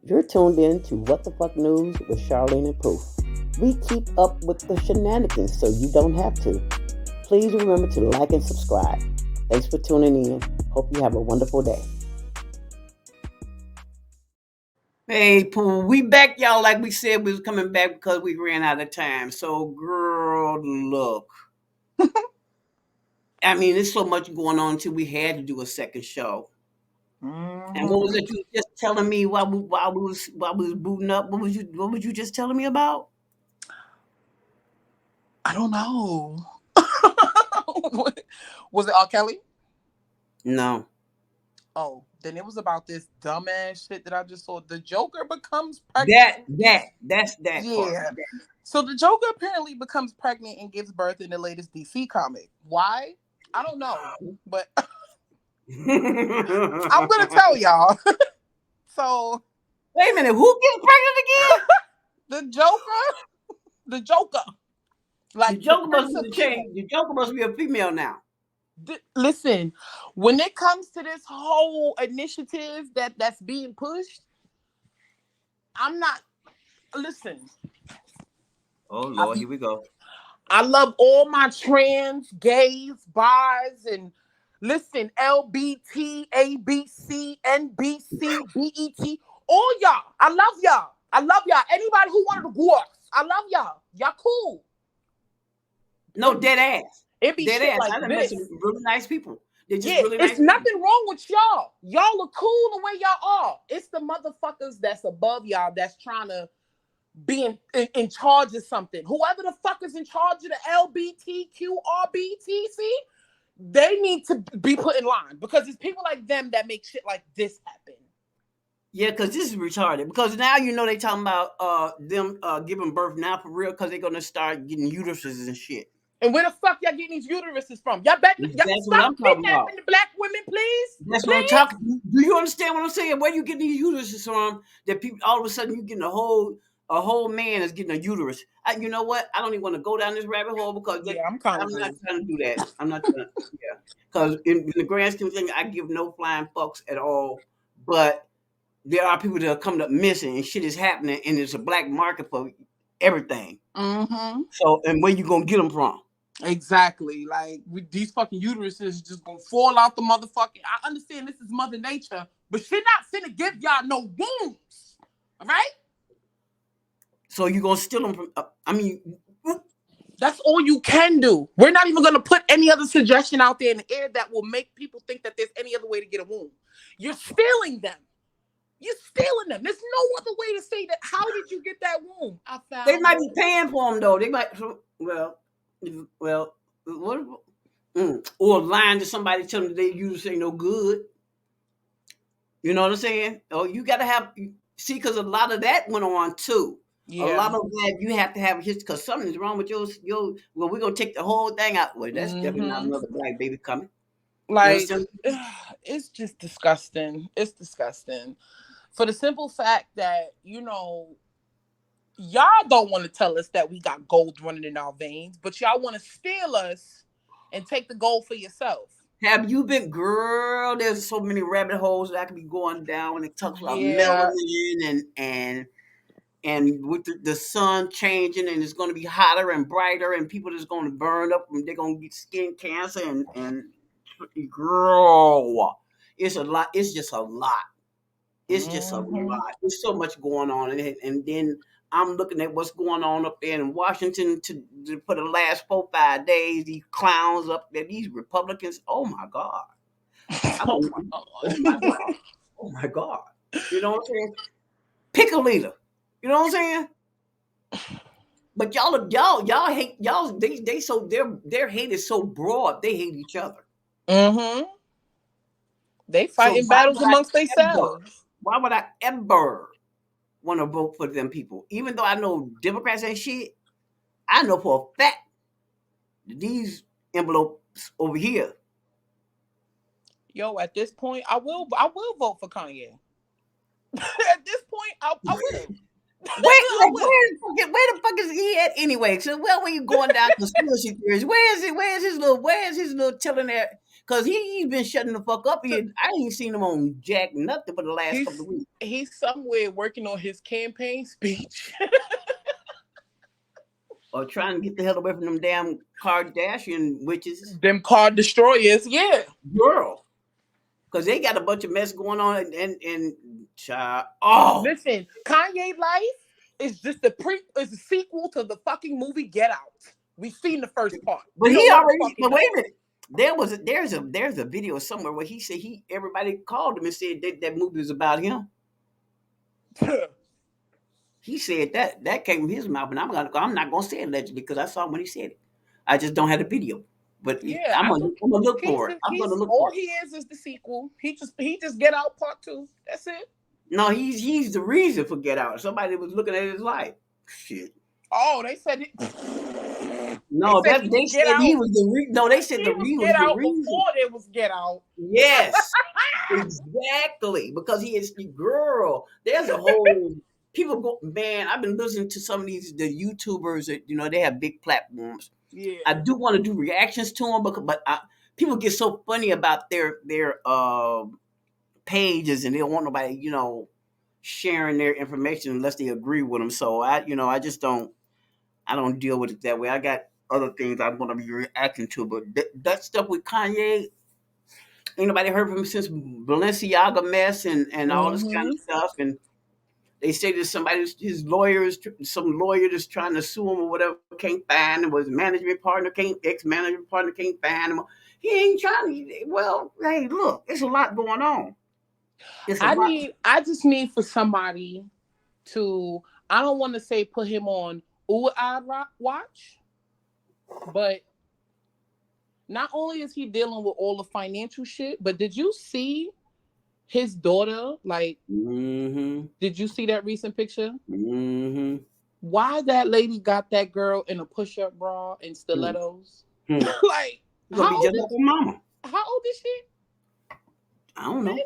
You're tuned in to Wtf Newz with Charlene and Proof. We keep up with the shenanigans so you don't have to. Please remember to like and subscribe. Thanks for tuning in. Hope you have a wonderful day. Hey, Pooh, we back, y'all. Like we said, we was coming back because we ran out of time. So, girl, look. I mean, there's so much going on too. We had to do a second show. And what was it you were just telling me while we was booting up? What was you just telling me about? I don't know. Was it R. Kelly? No. Oh, then it was about this dumbass shit that I just saw. The Joker becomes pregnant. That's that part. Yeah. So the Joker apparently becomes pregnant and gives birth in the latest DC comic. Why? I don't know. But I'm gonna tell y'all. So wait a minute, who gets pregnant the Joker. Like the Joker must be changed. The Joker must be a female now. Listen, when it comes to this whole initiative that's being pushed, I'm not. Listen. Oh Lord, here we go. I love all my trans, gays, bis, and listen, LBT, ABC, NBC, BET, all y'all. I love y'all. Anybody who wanted to divorce, I love y'all. Y'all cool. No, dead ass. It be dead shit ass. like I done this. met some really nice people. They're just Yeah, really nice it's nothing wrong with y'all. Y'all are cool the way y'all are. It's the motherfuckers that's above y'all that's trying to be in charge of something. Whoever the fuck is in charge of the LBTQRBTC, they need to be put in line because it's people like them that make shit like this happen. Yeah, because this is retarded. Because now they talking about them giving birth now for real because they're gonna start getting uteruses and shit. And where the fuck y'all getting these uteruses from? Y'all better stop kidnapping the black women, please. That's what I'm talking. Do you understand what I'm saying? Where you getting these uteruses from? That people all of a sudden you getting a whole man is getting a uterus. You know what? I don't even want to go down this rabbit hole because I'm not trying to do that. I'm not trying to. Yeah, because in the grand scheme of things, I give no flying fucks at all. But there are people that are coming up missing and shit is happening, and there's a black market for everything. Mm-hmm. So, and where you gonna get them from? Exactly. Like these fucking uteruses just gonna fall out the motherfucking. I understand this is Mother Nature, but she not finna give y'all no wounds. All right? So you gonna steal them from? That's all you can do. We're not even gonna put any other suggestion out there in the air that will make people think that there's any other way to get a wound. You're stealing them. You're stealing them. There's no other way to say that. How did you get that wound? They might be paying for them though. They might. Well, what? Or lying to somebody telling them they usually say no good. You know what I'm saying? Oh, you got to have see because a lot of that went on too. Yeah. A lot of that you have to have a history because something's wrong with your. Well, we're gonna take the whole thing out. Well, that's definitely not another black baby coming. Like it's just disgusting. It's disgusting. For the simple fact that y'all don't want to tell us that we got gold running in our veins, but y'all want to steal us and take the gold for yourself. Have you been, girl? There's so many rabbit holes that I could be going down when it talks about melanin and with the sun changing and it's going to be hotter and brighter and people that's going to burn up and they're going to get skin cancer and girl, it's a lot. It's just a lot. It's just a lot. There's so much going on, and then I'm looking at what's going on up there in Washington for the last 4-5 days. These clowns up there, these Republicans. Oh my God! Oh my God! Oh my God! You know what I'm saying? Pick a leader. You know what I'm saying? But y'all hate y'all. They so their hate is so broad. They hate each other. Mm-hmm. They fighting battles amongst themselves. Why would I ever want to vote for them people? Even though I know Democrats ain't shit, I know for a fact that these envelopes over here. Yo, at this point, I will vote for Kanye. At this point, I will. Where the fuck is he at anyway? So when you going down conspiracy theories, where is his little tillionaire? Cause he's been shutting the fuck up. I ain't seen him on Jack nothing for the last couple of weeks. He's somewhere working on his campaign speech. Or trying to get the hell away from them damn Kardashian witches. Them card destroyers, yeah. Girl. Because they got a bunch of mess going on and Listen, Kanye life is just is a sequel to the fucking movie Get Out. We've seen the first part. But he already. But wait a minute. There's a video somewhere where he said everybody called him and said that movie was about him. He said that came from his mouth, and I'm not gonna say allegedly because I saw him when he said it. I just don't have the video. But yeah, I'm gonna look for it. I'm gonna look for it. All he is the sequel. He just Get Out Part 2. That's it. No, he's the reason for Get Out. Somebody was looking at his life. Shit. Oh, they said it. No, they said he was the reason. No, they said the reason. Get Out before there was Get Out. Yes, exactly. Because he is the girl. There's a whole people go. Man, I've been listening to some of the YouTubers that they have big platforms. Yeah, I do want to do reactions to them, but people get so funny about their pages, and they don't want nobody sharing their information unless they agree with them. So I just don't. I don't deal with it that way. I got other things I want to be reacting to, but that stuff with Kanye, ain't nobody heard from him since Balenciaga mess and all this kind of stuff. And they say that his lawyers, some lawyer that's trying to sue him or whatever, can't find him. His ex-management partner can't find him. He ain't trying to. Well, hey, look, there's a lot going on. I just need for somebody to. I don't want to say put him on I'd watch, but not only is he dealing with all the financial shit, but did you see his daughter? Like, Did you see that recent picture? Mm-hmm. Why that lady got that girl in a push-up bra and stilettos? Like, how old is mama? How old is she? I don't know.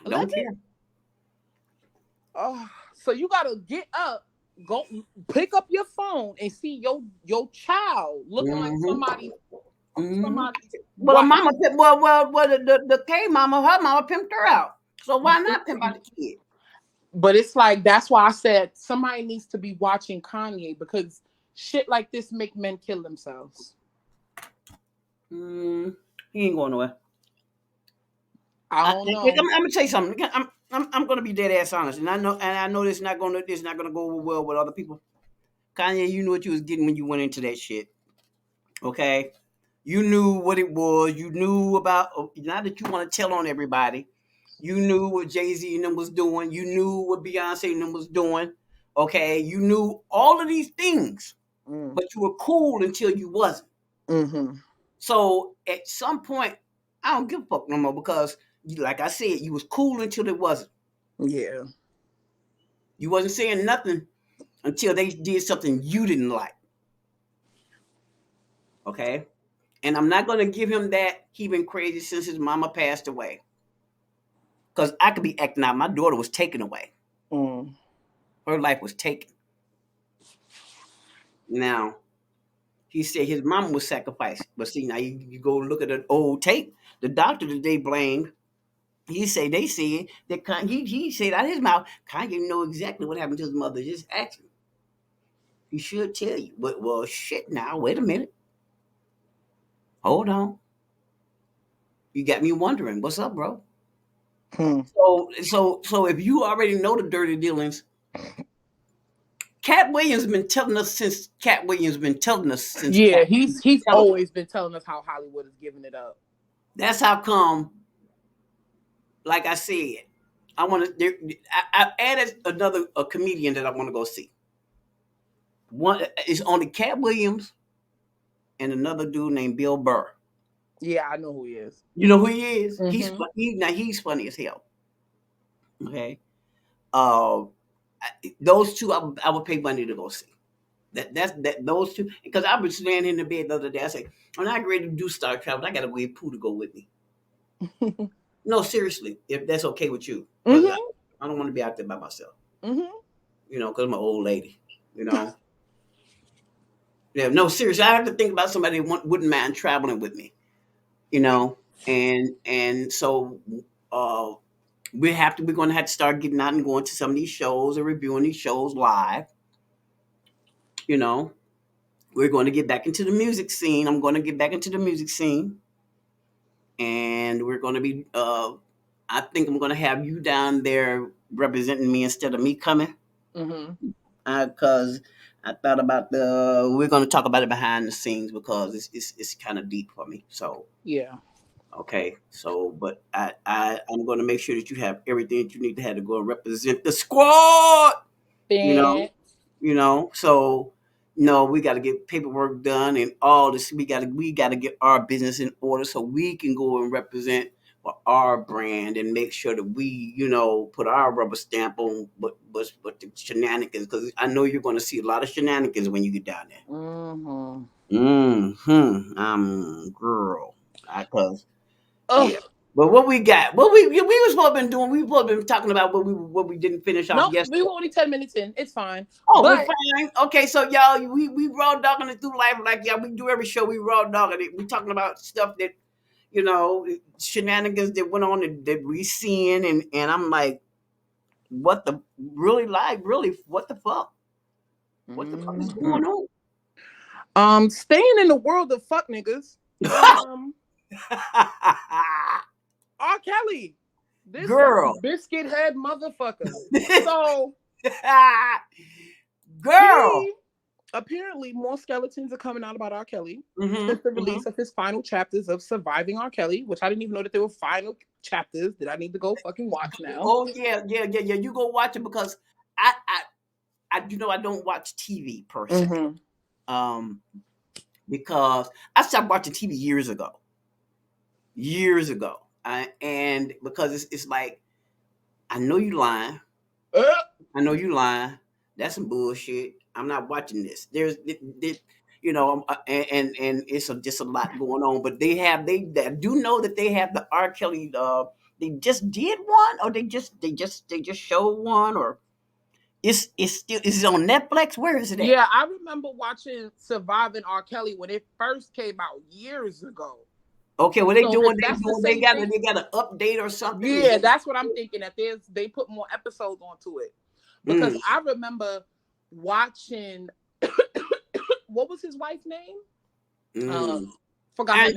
Don't care. Oh, so you gotta get up. Go pick up your phone and see your child looking like somebody. Well, mama, the K mama, her mama pimped her out. So why not pimp out the kid? But it's like that's why I said somebody needs to be watching Kanye because shit like this make men kill themselves. He ain't going nowhere. I don't know. I'm gonna tell you something. I'm gonna be dead ass honest, and I know this not gonna go over well with other people. Kanye, you knew what you was getting when you went into that shit. Okay, you knew what it was. You knew about. Not that you want to tell on everybody. You knew what Jay-Z and them was doing. You knew what Beyonce and them was doing. Okay, you knew all of these things, but you were cool until you wasn't. Mm-hmm. So at some point, I don't give a fuck no more because. Like I said, you was cool until it wasn't. Yeah. You wasn't saying nothing until they did something you didn't like. Okay? And I'm not going to give him that he been crazy since his mama passed away. Because I could be acting out. My daughter was taken away. Her life was taken. Now, he said his mama was sacrificed. But see, now you go look at an old tape. The doctor that they blamed, they said that he said out of his mouth, Kanye know exactly what happened to his mother. Just ask him. He should tell you. But well, shit. Now wait a minute. Hold on. You got me wondering. What's up, bro? So if you already know the dirty dealings, Cat Williams been telling us since. Yeah, he's always been telling us how Hollywood is giving it up. That's how come. Like I said, I added a comedian that I want to go see. One is only Cat Williams and another dude named Bill Burr. Yeah, I know who he is. You know who he is? Mm-hmm. He's funny as hell. Okay. Those two I would pay money to go see. Those two, because I was laying in the bed the other day. I said, I'm not ready to do Star Travel. I got to wait Pooh to go with me. No, seriously, if that's okay with you. Mm-hmm. I don't want to be out there by myself. Mm-hmm. Because I'm an old lady. Yeah, no, seriously, I have to think about somebody who wouldn't mind traveling with me. and so uh, we're going to have to start getting out and going to some of these shows and reviewing these shows live. You know, we're going to get back into the music scene. I'm going to get back into the music scene, and we're going to be. I think I'm going to have you down there representing me instead of me coming, Mm-hmm. because I thought about the. We're going to talk about it behind the scenes because it's kind of deep for me. So Yeah. okay, so but I'm going to make sure that you have everything that you need to have to go and represent the squad. You know, Then so no, we got to get paperwork done and all this. We got to get our business in order so we can go and represent for our brand and make sure that we put our rubber stamp on what the shenanigans, because I know you're going to see a lot of shenanigans when you get down there. mm-hmm. Girl, because Oh yeah. But what we got, what we was supposed to been doing, we supposed to been talking about what we didn't finish off no, we yesterday. were only 10 minutes in. It's fine. Oh, we're But fine. Okay, so y'all, we raw dogging it through life like we do every show. We raw dogging it. We talking about stuff that shenanigans that went on that we seeing, and I'm like, what the really what the fuck? What the fuck is mhm. going on? Staying in the world of fuck niggas. R. Kelly, this Girl, biscuit head motherfucker. So girl. apparently more skeletons are coming out about R. Kelly Mm-hmm, since the mm-hmm. release of his final chapters of Surviving R. Kelly, which I didn't even know that there were final chapters that I need to go fucking watch now. Oh yeah. You go watch it because I don't watch TV per se. Mm-hmm. Um, because I stopped watching TV years ago. Years ago. And because it's like, I know you lying. I know you lying. That's some bullshit. I'm not watching this. And it's just a lot going on. But they do know that they have the R. Kelly. They just did one, or they just showed one, or it's still is it on Netflix? Where is it at? Yeah, I remember watching Surviving R. Kelly when it first came out years ago. Okay, what they So if doing? They that's the doing. They same got thing, they got an update or something. yeah, that's what I'm thinking. That they put more episodes onto it because I remember watching. What was his wife's name? Mm. Forgot her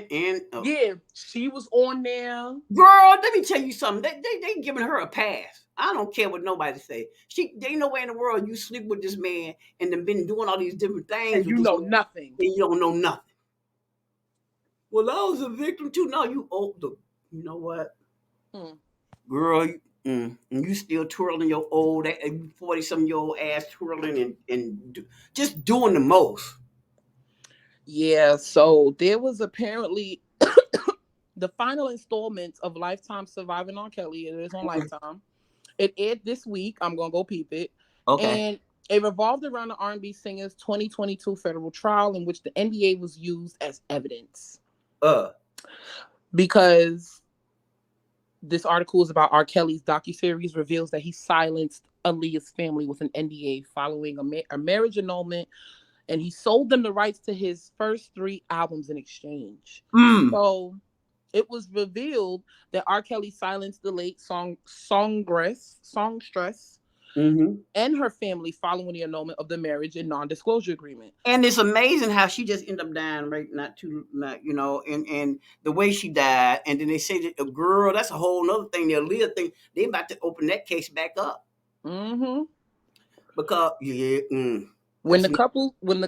name. Yeah, she was on there. Girl, let me tell you something. They giving her a pass. I don't care what nobody say. They ain't no way in the world you sleep with this man and then been doing all these different things And with you this know man, nothing. and you don't know nothing. Well, I was a victim too. No, you old. You know what, girl? And you still twirling your old 40-some-year-old ass twirling and just doing the most. Yeah, so there was apparently the final installment of Lifetime Surviving R. Kelly. It is on Lifetime. It aired this week. I'm gonna go peep it. Okay. And it revolved around the R&B singer's 2022 federal trial in which the NDA was used as evidence. Because this article is about R. Kelly's docuseries reveals that he silenced Aaliyah's family with an NDA following a marriage annulment, and he sold them the rights to his first 3 albums in exchange. So it was revealed that R. Kelly silenced the late songstress and her family following the annulment of the marriage and non-disclosure agreement. And it's amazing how she just ended up dying right and the way she died. And then they say that a girl, that's a whole nother thing. The Aaliyah thing, they about to open that case back up. Because when the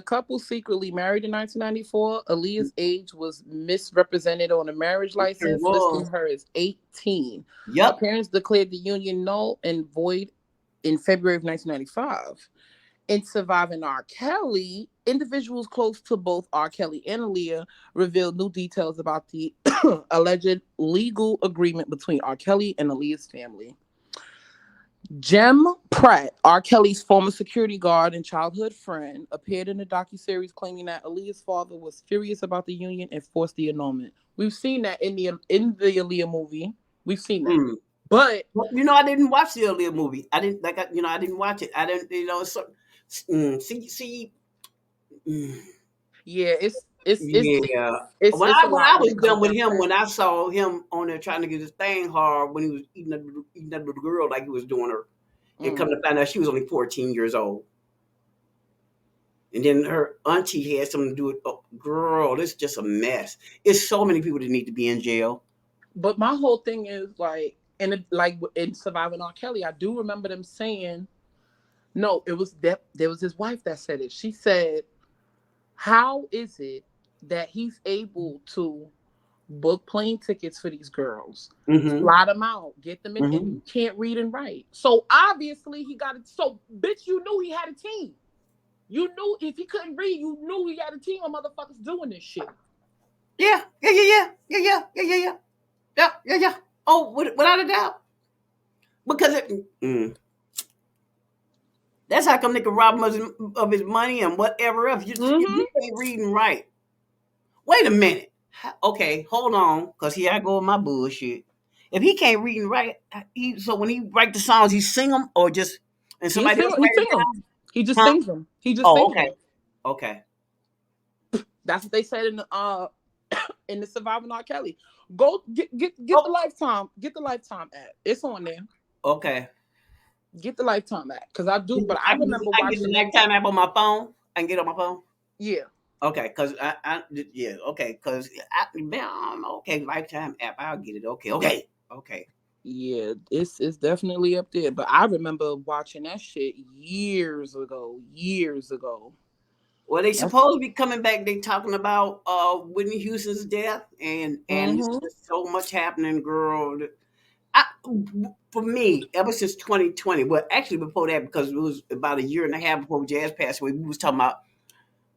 couple secretly married in 1994, Aaliyah's age was misrepresented on a marriage license, listing her as 18. Yep. Her parents declared the union null and void in February of 1995. In Surviving R. Kelly, individuals close to both R. Kelly and Aaliyah revealed new details about the alleged legal agreement between R. Kelly and Aaliyah's family. Jem Pratt, R. Kelly's former security guard and childhood friend, appeared in the docuseries claiming that Aaliyah's father was furious about the union and forced the annulment. We've seen that in the Aaliyah movie. We've seen that. But I didn't watch the Aaliyah movie. I didn't I didn't watch it. I didn't see. Yeah, It's deep. Yeah. It's a When lot I when was it comes done with down to him, that. when I saw him on there trying to get his thing hard when he was eating that little girl like he was doing her, and come Mm. to find out she was only 14 years old. And then her auntie had something to do with, oh, girl, this is just a mess. It's so many people that need to be in jail. But my whole thing is like, and it, like in Surviving R. Kelly, I do remember them saying, no, it was that there was his wife that said it. She said, "How is it that he's able to book plane tickets for these girls, Mm-hmm. fly them out, get them in, and Mm-hmm. you can't read and write? So obviously he got it. So bitch, you knew he had a team. You knew if he couldn't read, you knew he had a team of motherfuckers doing this shit. Yeah, yeah, yeah, yeah, yeah, yeah, yeah, yeah, yeah, yeah, yeah, yeah. Oh, without a doubt, because that's how come they can rob him of his money and whatever else. You Mm-hmm. can't read and write. Wait a minute. Okay, hold on, because here I go with my bullshit. If he can't read and write, so when he write the songs, he sing them or just and He somebody else sing, he write sing it them. down? He just Huh? sings them. He just Oh, sings okay, them. okay. That's what they said in the in the Surviving R. Kelly. Go get the Oh, Lifetime app. It's on there. okay. Get the Lifetime app because I do. But I remember I can get the watching it. Lifetime app on my phone. I can get it on my phone. Yeah, Okay, cause yeah, okay, cause man, okay, Lifetime app, I'll get it. Okay, okay, okay. yeah. It's definitely up there. But I remember watching that shit years ago. Years ago. Well, they That's. supposed to be coming back. They talking about Whitney Houston's death, and it's Mm-hmm. just so much happening, girl. I, for me, ever since 2020, well, actually before that, because it was about a year and a half before Jazz passed away, we was talking about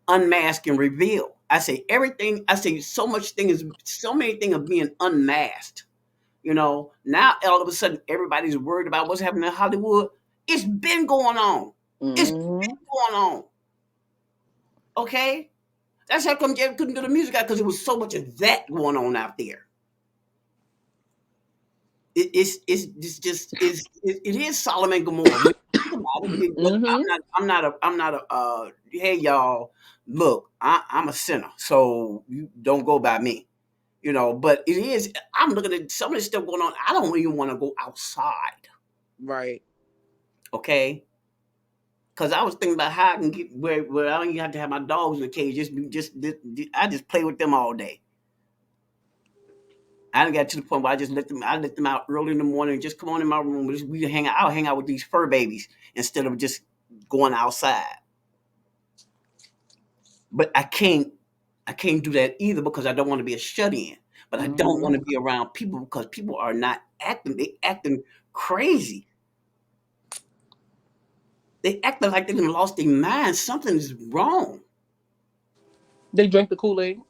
unmask and reveal. I say everything. I say so many things are being unmasked. You know, now all of a sudden everybody's worried about what's happening in Hollywood. It's been going on. It's Mm-hmm. been going on. Okay, that's how come Jay couldn't do the music out because there was so much of that going on out there. It's just it is Solomon and Gomorrah. When you think about it, look, Mm-hmm. I'm not a hey y'all, look, I'm a sinner, so you don't go by me. You know, but it is. I'm looking at some of this stuff going on. I don't even want to go outside. Right. Okay, because I was thinking about how I can get where I don't even have to have my dogs in the cage. I just play with them all day. I done got to the point where I let them out early in the morning and just come on in my room. We hang out. I'll hang out with these fur babies instead of just going outside. But I can't do that either because I don't want to be a shut in. But I don't Mm-hmm. want to be around people because people are not acting. They acting crazy. They acting like they done lost their mind. Something's wrong. They drink the Kool-Aid.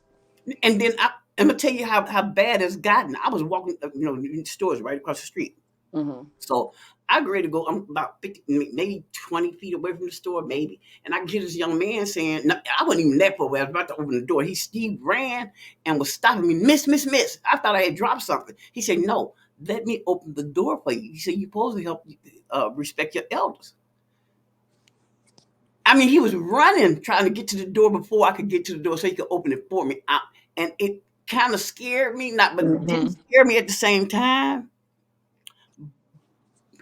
And then I'm gonna tell you how bad it's gotten. I was walking, in stores right across the street. Mm-hmm. So I get ready to go. I'm about 50, maybe 20 feet away from the store, maybe. And I get this young man saying, no, I wasn't even that far away. I was about to open the door. Steve ran and was stopping me. Miss, miss, miss. I thought I had dropped something. He said, no, let me open the door for you. He said, you're supposed to help respect your elders. I mean, he was running, trying to get to the door before I could get to the door so he could open it for me. And it kind of scared me, not, but it didn't Mm-hmm. scare me at the same time.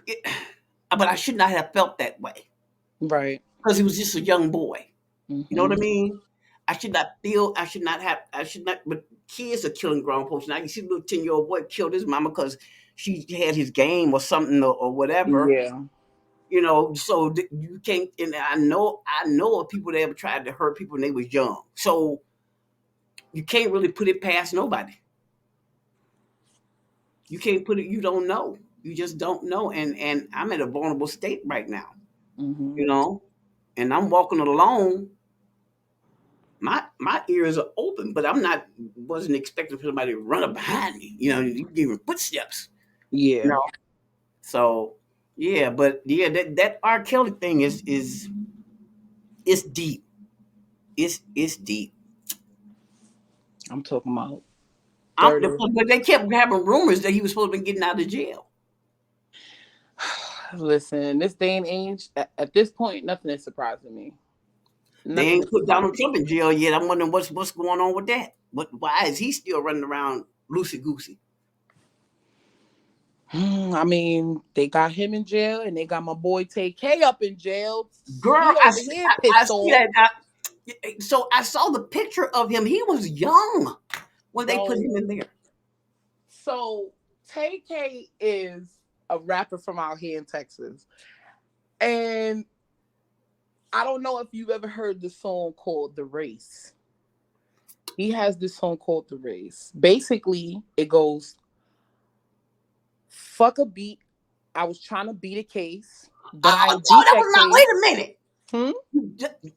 It, but I should not have felt that way Right. because he was just a young boy. You know what I Mm-hmm. mean? I should not feel. I should not have. I should not. But kids are killing grown folks now. You see, a little 10-year-old boy killed his mama because she had his game or something or whatever. Yeah. You know, so you can't. And I know of people that ever tried to hurt people when they was young. So you can't really put it past nobody. You can't put it. You don't know. You just don't know. And I'm in a vulnerable state right now. Mm-hmm. You know, and I'm walking alone. My ears are open, but I'm not wasn't expecting for somebody to run up behind me. You know, you give footsteps. You Yeah. know, so yeah, but yeah, that R. Kelly thing is it's deep. It's deep. I'm talking about 30. But they kept having rumors that he was supposed to be getting out of jail. Listen, this day and age, at this point, nothing is surprising me. They Nothing ain't is put Donald surprising. Trump in jail yet. I'm wondering what's going on with that. Why is he still running around loosey goosey? I mean, they got him in jail, and they got my boy TK up in jail. Girl, He over here I pissed see off. that. So I saw the picture of him. He was young when they put Yo, him in there. so TK is a rapper from out here in Texas, and I don't know if you've ever heard the song called "The Race." He has this song called "The Race." Basically, it goes, "Fuck a beat. I was trying to beat a case, but I Oh, ain't beat that that was not. Wait case." a minute. Hmm?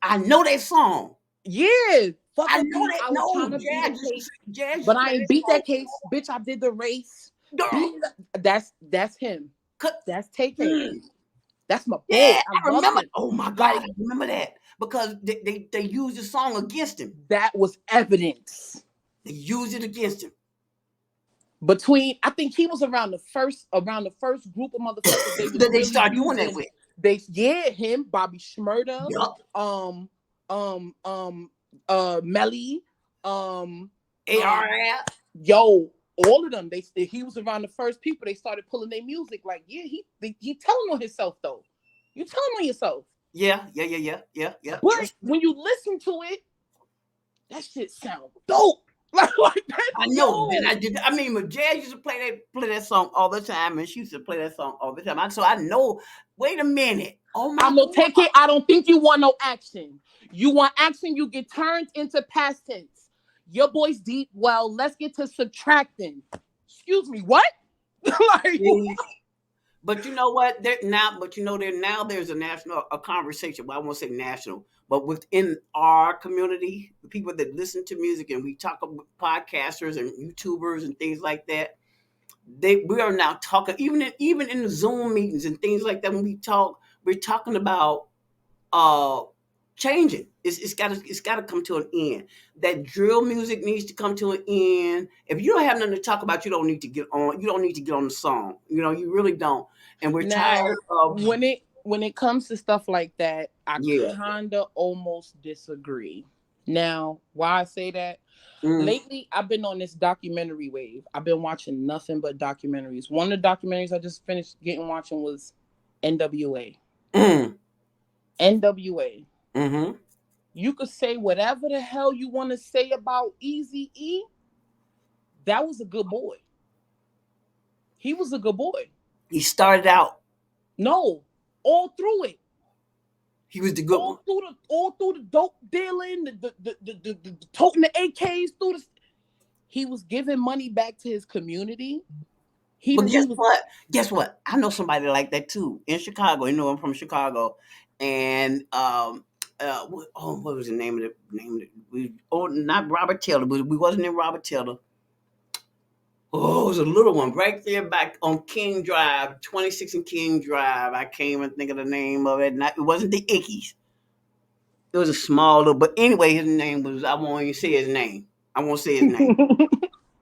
I know that song. Yeah, fuck I a know beat. that. I was trying No, to beat a Jazz case, used but to I play ain't that beat song. that case. Bitch, I did the race. Girl, Beat that's him. That's TK. mm, That's my boy. yeah, I I love remember. him. Oh my God, Like, I remember that because they used the song against him. that was evidence. They used it against him. Between, I think he was around the first group of motherfuckers they was That they really start doing that using. with. Him, Bobby Shmurda, Yup. um, um, um, Melly, um, um, ARF. yo, all of them. He was around the first people they started pulling their music. Like, yeah, he telling on himself though. You telling on yourself. Yeah. But when you listen to it, that shit sound dope. Like that, I know. Then yo. I did. I mean, when Jazz used to play that song all the time, and she used to play that song all the time. So I know. Wait a minute. Oh my I'm gonna God. take it. I don't think you want no action. You want action, you get turned into past tense. Your boy's deep. Well, let's get to subtracting. Excuse me, what? Like, See? But you know what? There's a conversation. Well, I won't say national, but within our community, the people that listen to music, and we talk about podcasters and YouTubers and things like that. We are now talking even in the Zoom meetings and things like that. When we talk, we're talking about uh changing. It's gotta come to an end. That drill music needs to come to an end. If you don't have nothing to talk about, you don't need to get on. You don't need to get on the song. You really don't. And we're now, tired of. when it comes to stuff like that, I Yeah. kinda almost disagree. Now, why I say that? Mm, Lately, I've been on this documentary wave. I've been watching nothing but documentaries. One of the documentaries I just finished watching was NWA. mm, NWA. mm-hmm. You could say whatever the hell you want to say about Easy E. That was a good boy. He was a good boy. He started out. No, all through it, He was the good one. all through the dope dealing, the toting the AKs through the. He was giving money back to his community. He But was. He guess was. what? Guess what? I know somebody like that too in Chicago. I'm from Chicago, and what was the name of it? Not Robert Taylor, but we wasn't in Robert Taylor. Oh, it was a little one right there back on King Drive, 26 and King Drive. I can't even think of the name of it. It wasn't the Ickies. It was a small little, but anyway, his name was. I won't even say his name. I won't say his name.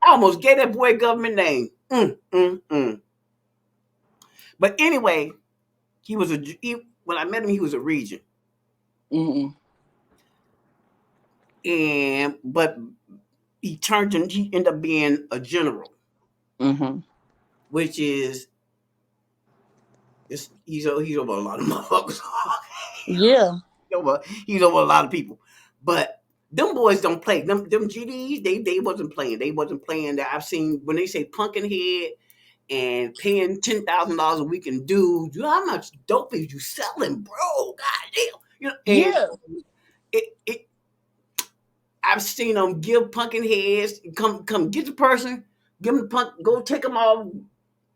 I almost gave that boy government name. But anyway, when I met him, he was a regent, Mm-mm. but he ended up being a general, Mm-hmm. which is he's over a lot of motherfuckers. Yeah. He's over a lot of people, but them boys don't play. Them GDs, they wasn't playing. They wasn't playing. That I've seen when they say pumpkin head and paying $10,000 a week in dudes. You know how much dope is you selling, bro? Goddamn. And Yeah. it I've seen them give pumpkin heads, come get the person, give them the punk, go take them off,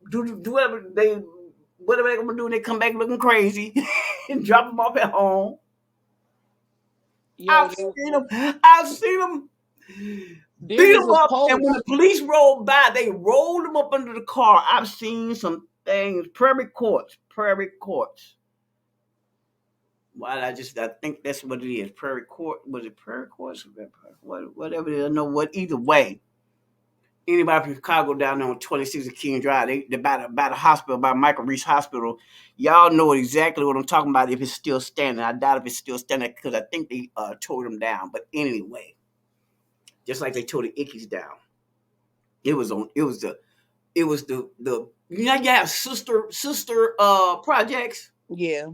do whatever they're gonna do, and they come back looking crazy and drop them off at home. Yo, I've seen them there beat was them a up, and when the post. police rolled by, they rolled them up under the car. I've seen some things, prairie courts. Well, I think that's what it is. Prairie court was it prairie courts? Whatever it is, I know what. Either way, Anybody from Chicago down there on 26 King Drive, they by the hospital, by Michael Reese Hospital, y'all know exactly what I'm talking about. If it's still standing, I doubt if it's still standing because I think they tore them down. But anyway, just like they tore the Ickies down, it was the you know you have sister projects. Yeah.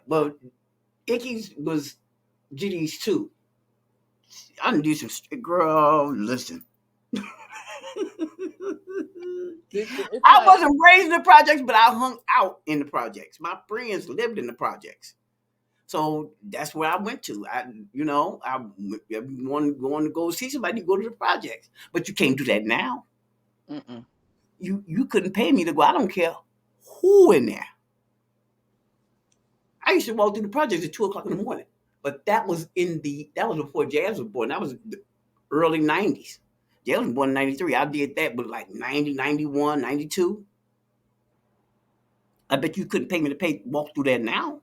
But Ickies was GD's too. I done do some girl. Listen. I wasn't raised in the projects, but I hung out in the projects. My friends lived in the projects, so that's where I went to. I want to go see somebody, go to the projects, but you can't do that now. Mm-mm. You couldn't pay me to go. I don't care who in there. I used to walk through the projects at 2:00 in the morning, but that was before Jazz was born. That was the early 90s. Jazz was born in 93. I did that, but like 90, 91, 92. I bet you couldn't pay me to walk through that now.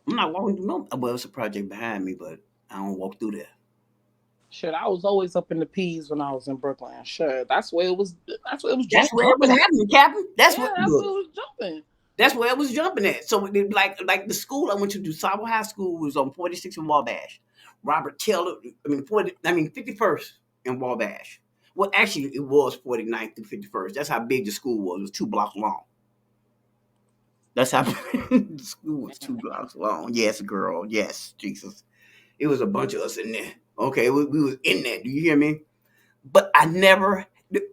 I'm not walking through no. Well, it's a project behind me, but I don't walk through there. Shit, I was always up in the P's when I was in Brooklyn. Shit, that's where it was. That's where it was. That's where it was happening, Captain. That's where it was jumping. That's where it was jumping at. So, like the school I went to, DuSable High School, was on 46th and Wabash. Robert Taylor, 51st and Wabash. Well, actually, it was 49th through 51st. That's how big the school was. It was 2 blocks long. That's how the school was 2 blocks long. Yes, girl. Yes, Jesus. It was a bunch of us in there. Okay, we was in there. Do you hear me? But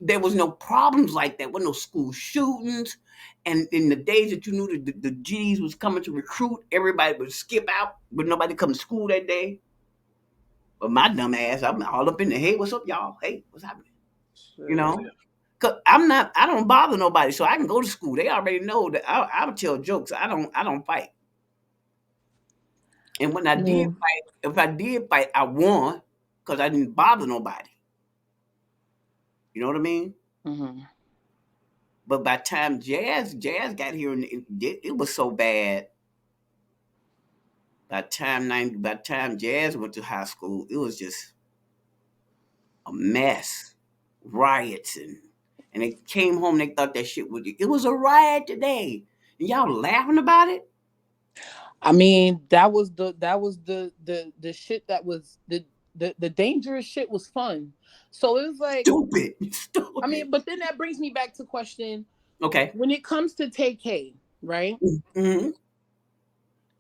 there was no problems like that. There were no school shootings. And in the days that you knew the G's was coming to recruit, everybody would skip out, but nobody come to school that day. But my dumb ass, I'm all up in the, hey, what's up, y'all? Hey, what's happening? Sure. You know? Cause I don't bother nobody, so I can go to school. They already know that I'll tell jokes. I don't fight. And when I did fight, if I did fight, I won because I didn't bother nobody. You know what I mean? Mm-hmm. But by the time Jazz got here, and it was so bad. By the time Jazz went to high school, it was just a mess, riots, and they came home. They thought that shit it was a riot today, and y'all laughing about it. I mean, that was the shit that was the dangerous shit was fun. So it was like stupid. I mean, but then that brings me back to question. Okay. When it comes to TK, right? Mm-hmm.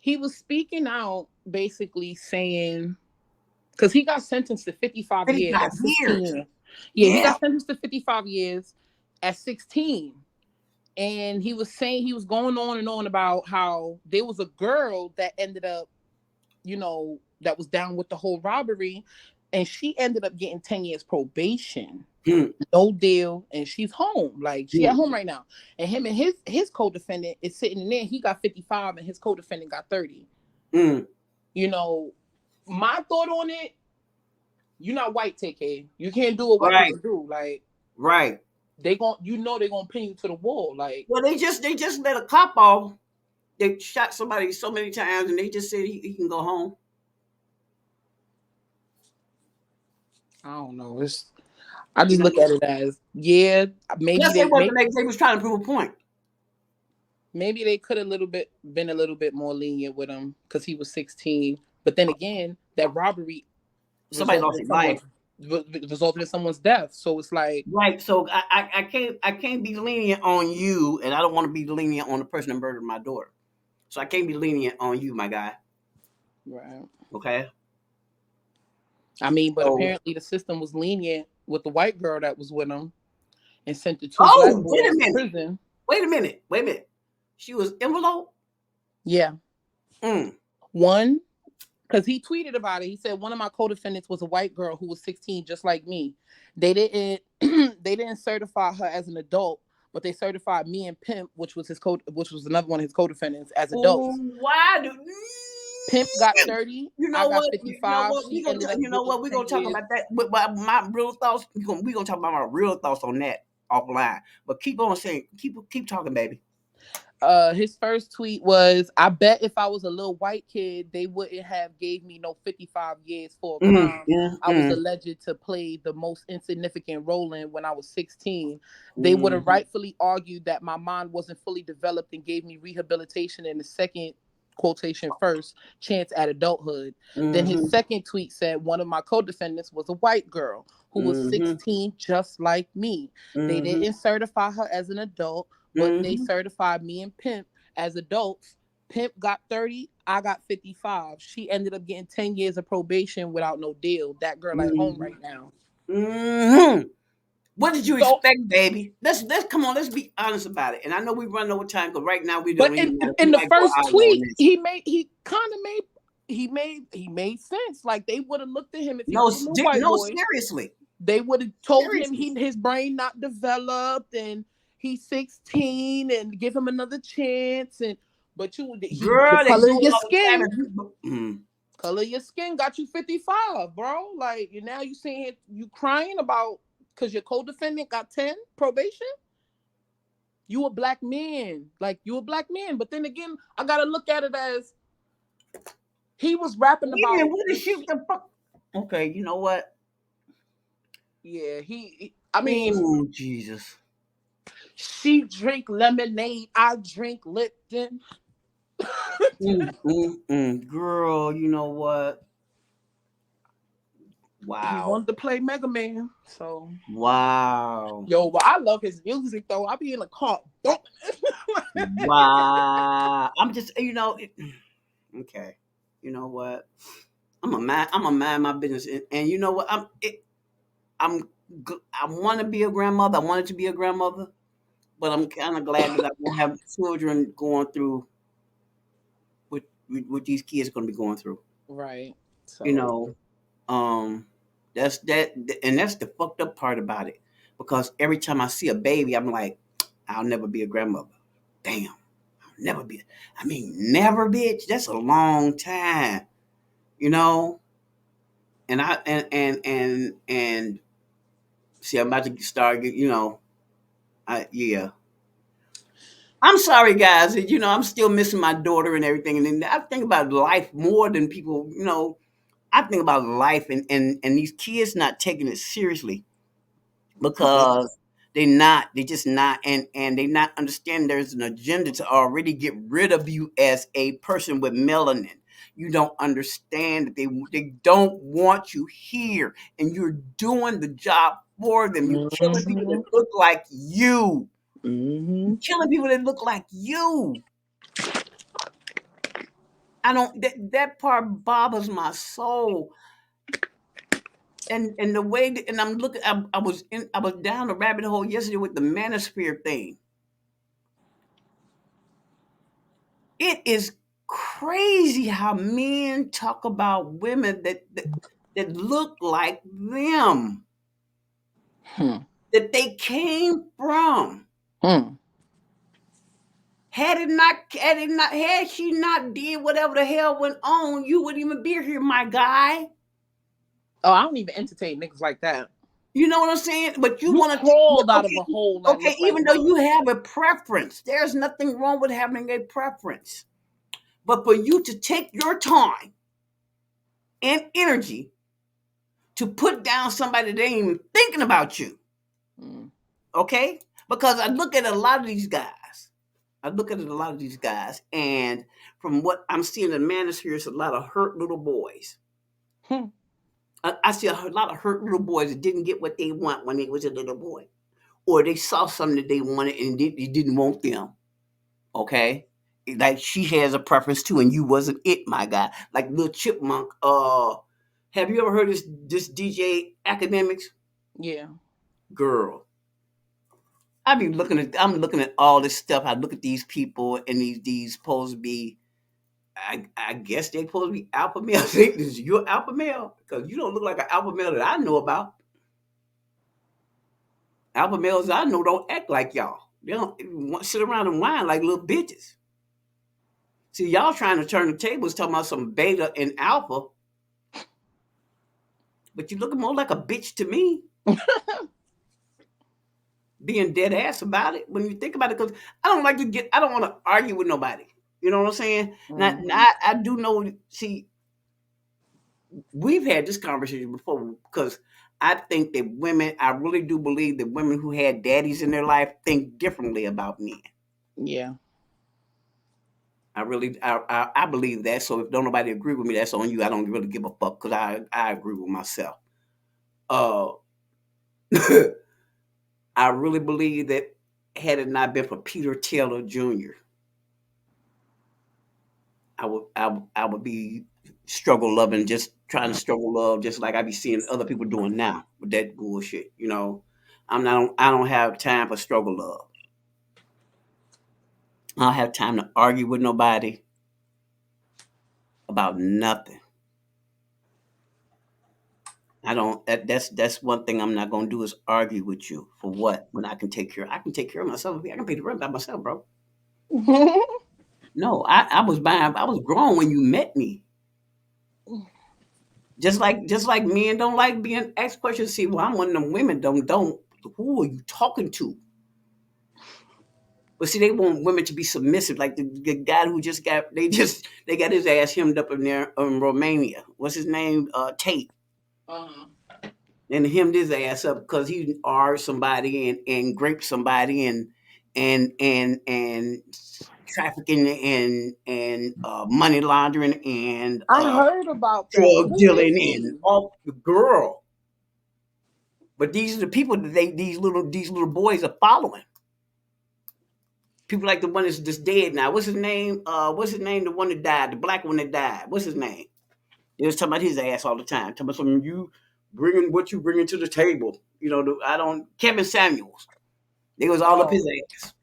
He was speaking out, basically saying, because he got sentenced to 55 years at 16. Yeah, he got sentenced to 55 years at 16. And he was saying, he was going on and on about how there was a girl that ended up, that was down with the whole robbery. And she ended up getting 10 years probation. No deal. And she's home. Like, she at home right now. And him and his co-defendant is sitting in there. He got 55 and his co-defendant got 30. My thought on it, you're not white, TK. You can't do what white people do. Like, right. They're gonna pin you to the wall. Like, well, they just let a cop off. They shot somebody so many times, and they just said he can go home. I don't know. I just look at it as maybe they was trying to prove a point. Maybe they could have been a little bit more lenient with him because he was 16. But then again, that robbery, somebody lost his life. Resulted in someone's death. So it's like, right. So I can't be lenient on you, and I don't want to be lenient on the person that murdered my daughter. So I can't be lenient on you, my guy. Right. Okay. I mean, but apparently the system was lenient with the white girl that was with him and sent the 2 black boys to prison. Wait a minute. She was envelope? Yeah. One, because he tweeted about it. He said one of my co-defendants was a white girl who was 16, just like me. They didn't certify her as an adult, but they certified me and Pimp, which was another one of his co-defendants, as adults. Why do Pimp got 30. I got 55. You know what? We're gonna talk about that. But my real thoughts. We're gonna talk about my real thoughts on that offline. But keep on saying, keep talking, baby. His first tweet was, "I bet if I was a little white kid, they wouldn't have gave me no 55 years for a crime I was alleged to play the most insignificant role in when I was 16. They would have rightfully argued that my mind wasn't fully developed and gave me rehabilitation in the second quotation first chance at adulthood." Then his second tweet said, "One of my co-defendants was a white girl who was 16 just like me. They didn't certify her as an adult, but they certified me and Pimp as adults. Pimp got 30, I got 55. She ended up getting 10 years of probation without no deal. That girl at home right now." What did you expect, baby? Let's come on. Let's be honest about it. And I know we run over time because right now we don't But even matter. in the first tweet, he made sense. Like they would have looked at him if he was a white boy. Seriously. They would have told him his brain not developed and he's 16 and give him another chance. And but the color of your skin, color of your skin got you 55, bro. Like now you saying you crying about because your co-defendant got 10 probation. You a black man, but then again, I gotta look at it as he was rapping about. What the shit the fuck? Okay, you know what? Yeah, I mean, Jesus. She drink lemonade, I drink Lipton. Girl, you know what? Wow. He wanted to play Mega Man, so wow. Yo, but I love his music though. I be in the car. Wow. I'm just, okay. You know what? I'm a mind my business, and you know what? I want to be a grandmother. I wanted to be a grandmother, but I'm kind of glad that I won't have children going through what these kids are going to be going through. Right. So. That's the fucked up part about it. Because every time I see a baby, I'm like, I'll never be a grandmother. Damn. I'll never be. I mean, never, bitch. That's a long time. And I and see, I'm about to start. Yeah. I'm sorry, guys. I'm still missing my daughter and everything. And then I think about life more than people. I think about life and these kids not taking it seriously because they just not, and they not understand there's an agenda to already get rid of you as a person with melanin. You don't understand that they don't want you here, and you're doing the job for them. You're killing people that look like you. You're killing people that look like you. I don't. That part bothers my soul. And the way and I'm looking, I was down the rabbit hole yesterday with the manosphere thing. It is crazy how men talk about women that look like them, that they came from. Had she not did whatever the hell went on, you wouldn't even be here, my guy. Oh, I don't even entertain niggas like that. You know what I'm saying? But you want to crawled out of a hole. Okay, even though you have a preference, there's nothing wrong with having a preference. But for you to take your time and energy to put down somebody that ain't even thinking about you, okay? Because I look at a lot of these guys. And from what I'm seeing in the manosphere, it's a lot of hurt little boys. I see a lot of hurt little boys that didn't get what they want when they was a little boy. Or they saw something that they wanted and they didn't want them. Okay? Like she has a preference too, and you wasn't it, my guy. Like Lil Chipmunk. Have you ever heard this DJ Academics? Yeah. Girl. I'm looking at all this stuff. I look at these people and these supposed to be, I guess they supposed to be alpha male. I think this is your alpha male because you don't look like an alpha male that I know about. Alpha males I know don't act like y'all. They don't sit around and whine like little bitches. See, y'all trying to turn the tables talking about some beta and alpha, but you look more like a bitch to me. being dead ass about it when you think about it. Because I don't want to argue with nobody. You know what I'm saying? Mm-hmm. Now I do know. See, we've had this conversation before because I think that women. I really do believe that women who had daddies in their life think differently about men. Yeah. I believe that. So if don't nobody agree with me, that's on you. I don't really give a fuck because I agree with myself. Uh, I really believe that had it not been for Peter Taylor Jr., I would be struggle loving, just trying to struggle love, just like I be seeing other people doing now with that bullshit. You know, I don't have time for struggle love. I don't have time to argue with nobody about nothing. I don't. That's one thing I'm not gonna do is argue with you for what when I can take care of myself. I can pay the rent by myself, bro. No, I was grown when you met me. Just like men don't like being asked questions. See, well, I'm one of them women don't. Who are you talking to? But see, they want women to be submissive, like the guy who just got they got his ass hemmed up in there in Romania. What's his name? Tate. Uh-huh. And hemmed his ass up because he argued somebody and raped somebody and trafficking and money laundering and I heard about that. drug Who is dealing and he? all the girl. But these are the people that these little boys are following. People like the one that's just dead now. What's his name? What's his name? The one that died, the black one that died. What's his name? They was talking about his ass all the time. Talking about something you bringing what you bringing to the table. You know, I don't. Kevin Samuels. They was all up his Oh. ass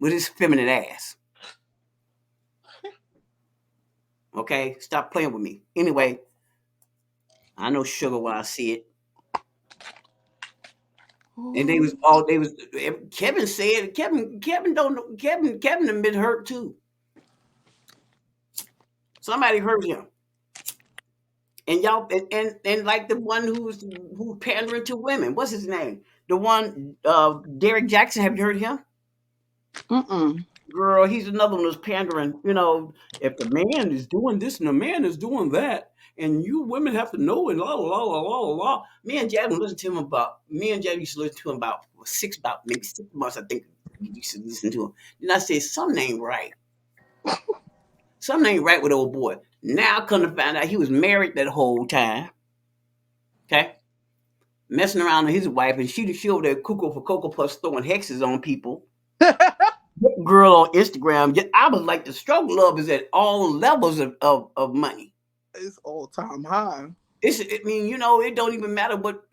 with his feminine ass. Okay, stop playing with me. Anyway, I know sugar when I see it. And they was Kevin said Kevin don't know Kevin done been hurt too. Somebody hurt him. And y'all and like the one who's pandering to women. What's his name? The one Derek Jackson, have you heard of him? Mm-mm. Girl, he's another one who's pandering. You know, if the man is doing this and the man is doing that, and you women have to know and la la la la la la. Me and Jad used to listen to him about maybe 6 months, I think we used to listen to him. And I said, something ain't right. Something ain't right with old boy. Now I come to find out he was married that whole time. Okay? Messing around with his wife, and she over there cuckoo for Cocoa Puffs throwing hexes on people. Girl on Instagram. I was like, the stroke love is at all levels of money. It's all time high. I mean, you know, it don't even matter what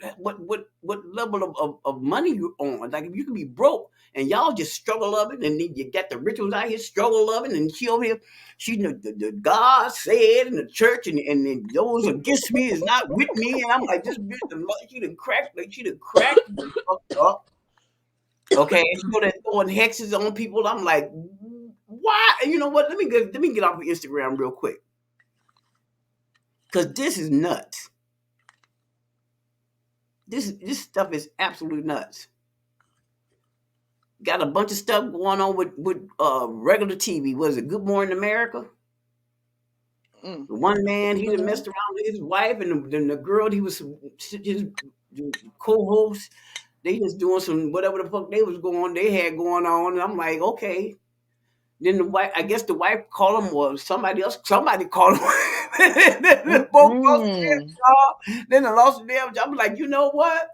level of money you're on. Like, if you can be broke and y'all just struggle loving, and then you got the rituals out here struggle loving, and she over here, the God said in the church, and then those against me is not with me, and I'm like, this bitch, she done cracked, and fucked up. Okay, and she go there throwing hexes on people. I'm like, why? And you know what? Let me get off of Instagram real quick, because this is nuts. This stuff is absolutely nuts. Got a bunch of stuff going on with regular TV. Was it Good Morning America? Mm. The one man, he done messed around with his wife, and then the girl he was his co-host. They just doing some whatever the fuck they had going on, and I'm like, okay. Then the wife, I guess the wife called him, or somebody called him. Then both lost their Mm-mm. job. Then they lost their job. I'm like, you know what?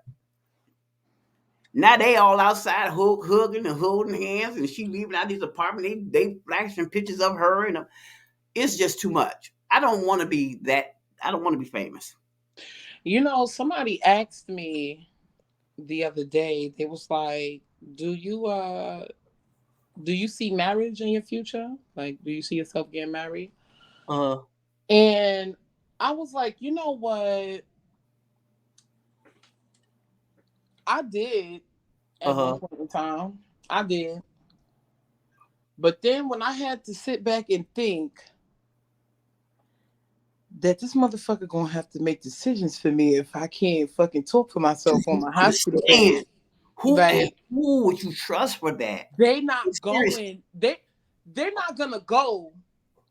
Now they all outside hugging and holding hands, and she leaving out his apartment. They flashing pictures of her, and it's just too much. I don't want to be that. I don't want to be famous. You know, somebody asked me the other day, they was like, Do you see marriage in your future? Like, do you see yourself getting married? Uh And I was like, you know what? I did at one huh. point in time. I did. But then when I had to sit back and think that this motherfucker gonna have to make decisions for me if I can't fucking talk for myself on my hospital bed. Understand Who would you trust for that? They not going. They're not gonna go.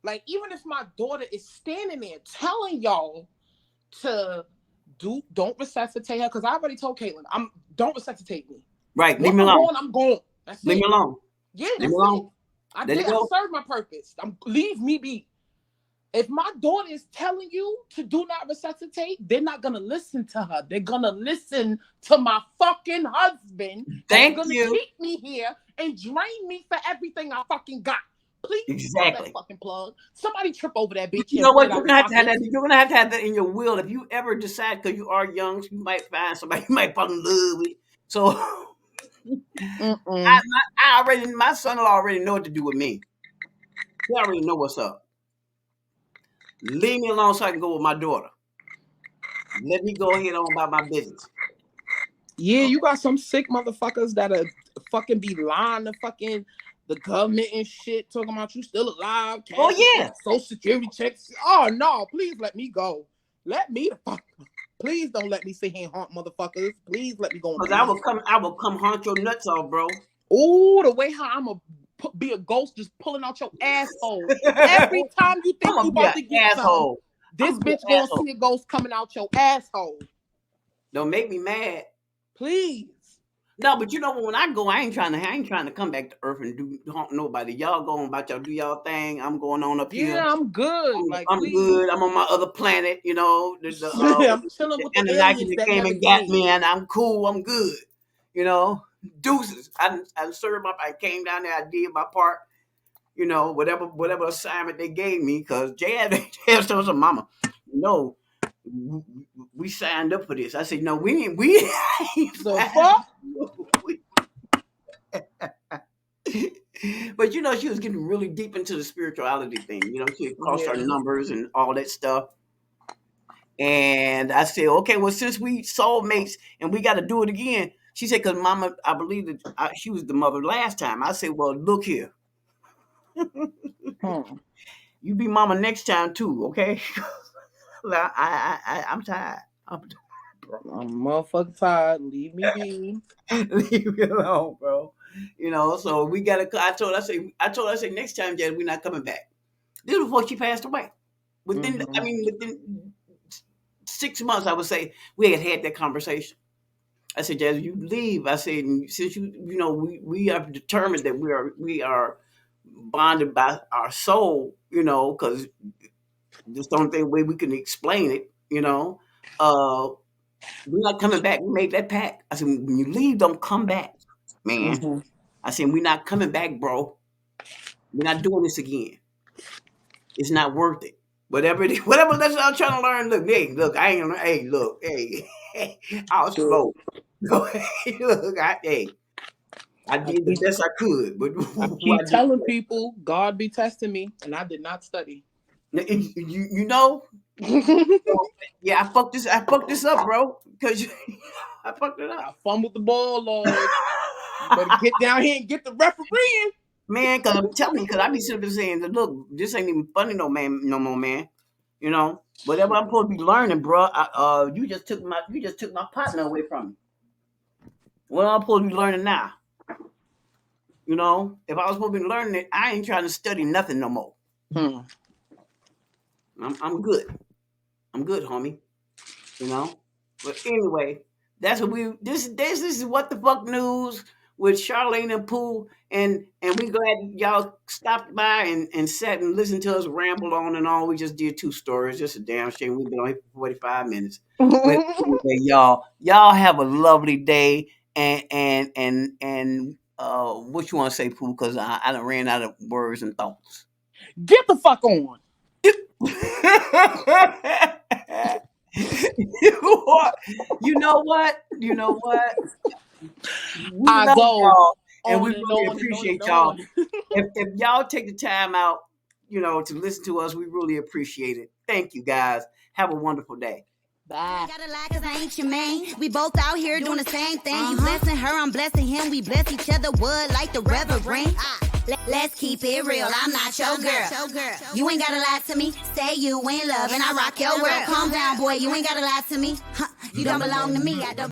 Like, even if my daughter is standing there telling y'all to don't resuscitate her, because I already told Caitlin, don't resuscitate me. Right, leave me alone. I'm going. That's leave it. me alone. Yeah, that's it. I served my purpose. Leave me be. If my daughter is telling you to do not resuscitate, they're not gonna listen to her. They're gonna listen to my fucking husband. Thank gonna you. Keep me here and drain me for everything I fucking got. Please, exactly. That fucking plug. Somebody trip over that bitch. You know what? You're gonna have to have that. You're gonna have to have that in your will. If you ever decide, because you are young, so you might find somebody you might fall in love with. So I already, my son-in-law already know what to do with me. He already know what's up. Leave me alone so I can go with my daughter. Let me go ahead on about my business. Yeah, you got some sick motherfuckers that are fucking be lying to fucking the government and shit, talking about you still alive. Oh yeah, Social Security checks. Oh no, please let me go. Let me the fuck. Please don't let me sit here and haunt motherfuckers. Please let me go. Because I will come haunt your nuts off, bro. Oh, the way how I'm a be a ghost just pulling out your asshole every time you think you about to get asshole. This bitch gonna see a ghost coming out your asshole. Don't make me mad, please. No, but you know when I go, I ain't trying to come back to Earth and haunt nobody. Y'all going about y'all do y'all thing. I'm going on up here. Yeah, I'm good. I'm good. I'm on my other planet. You know, I'm chilling with the aliens that came and got me, and I'm cool. I'm good. You know. Deuces. I served up. I came down there. I did my part. You know, whatever assignment they gave me. Because Jazz told her mama, no, we signed up for this. I said, no, we ain't. The fuck. But you know, she was getting really deep into the spirituality thing. You know, she had crossed her numbers and all that stuff. And I said, okay, well, since we soulmates and we got to do it again. She said, because mama, I believe that she was the mother last time. I said, well, look here. You be mama next time too, okay? I'm tired. I'm motherfucking tired. Leave me be. Leave me alone, bro. You know, so we got to, I told her, I said, next time, Jazz, we're not coming back. This was before she passed away. Within 6 months, I would say, we had that conversation. I said, Jazz, you leave. I said, since you know, we are determined that we are bonded by our soul, you know, because there's the only way we can explain it, you know. We're not coming back. We made that pact. I said, when you leave, don't come back, man. I said, we're not coming back, bro. We're not doing this again. It's not worth it. Whatever lesson I'm trying to learn. Look, I ain't gonna. Hey, look, hey, I was slow. Look, I did the best I could, but I keep telling people God be testing me, and I did not study. You know, yeah, I fucked this up, bro, because I fucked it up. I fumbled the ball, Lord. You better get down here and get the refereeing. Man, because I'm telling you, because I be simply saying that, look, this ain't even funny no more, man. You know, whatever I'm supposed to be learning, bro. You just took my partner away from me. What am I supposed to be learning now? You know, if I was supposed to be learning it, I ain't trying to study nothing no more. I'm good. I'm good, homie. You know. But anyway, that's what this is What the Fuck News with Charlene and Pooh, and we glad y'all stopped by and sat and listened to us ramble on and on. We just did 2 stories. Just a damn shame we've been on here for 45 minutes. But anyway, y'all have a lovely day, and what you want to say, Pooh? Because I done ran out of words and thoughts. Get the fuck on. You know what? I go y'all, and we really appreciate y'all. If y'all take the time out, you know, to listen to us, we really appreciate it. Thank you, guys. Have a wonderful day. Bye. Gotta lie 'cause I ain't your man. We both out here doing the same thing. You blessing her, I'm blessing him. We bless each other, wood like the reverend. Let's keep it real. I'm not your girl. You ain't gotta lie to me. Say you in love and I rock your world. Calm down, boy. You ain't gotta lie to me. You don't belong to me. I don't.